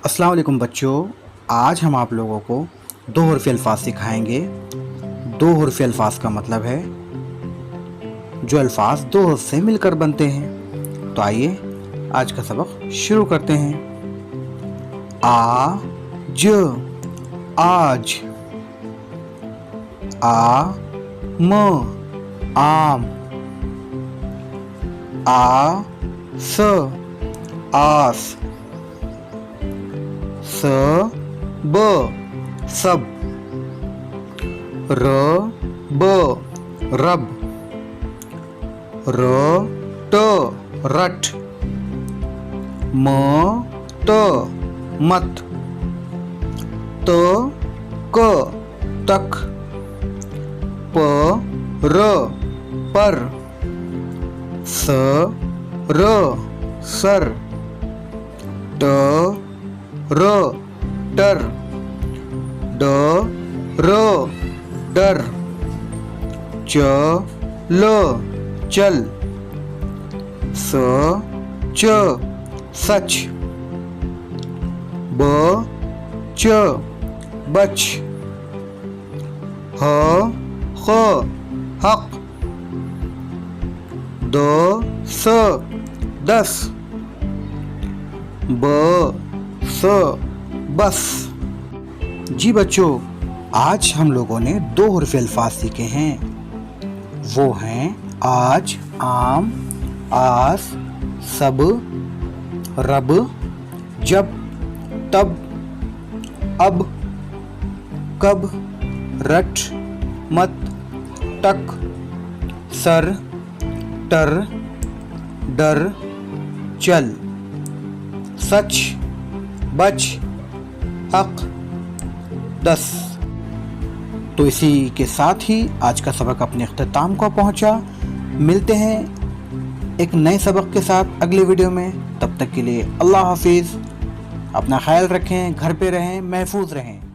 अस्सलाम वालेकुम बच्चों, आज हम आप लोगों को दो हरफ़ी अल्फाज सिखाएंगे। दो हरफ़ी अल्फाज का मतलब है जो अल्फाज दो हर्फ से मिलकर बनते हैं। तो आइए आज का सबक शुरू करते हैं। आज, आज। आम, आम। आस, आस। सब, सब। रब, रब। रट, रट। मत, मत। तक, तक। पर, पर। Sir, sir. टर, टर। डर, डर। चल, चल। सच, सच। बच, बच। हक, हक। दस, दस। बस, बस। जी बच्चों, आज हम लोगों ने दो हरफ़ी अल्फाज सीखे हैं। वो हैं आज, आम, आस, सब, रब, जब, तब, अब, कब, रट, मत, टक, सर, टर, डर, चल, सच, बच, हक, दस। तो इसी के साथ ही आज का सबक अपने इख्तिताम को पहुंचा। मिलते हैं एक नए सबक के साथ अगले वीडियो में। तब तक के लिए अल्लाह हाफिज़। अपना ख्याल रखें, घर पे रहें, महफूज रहें।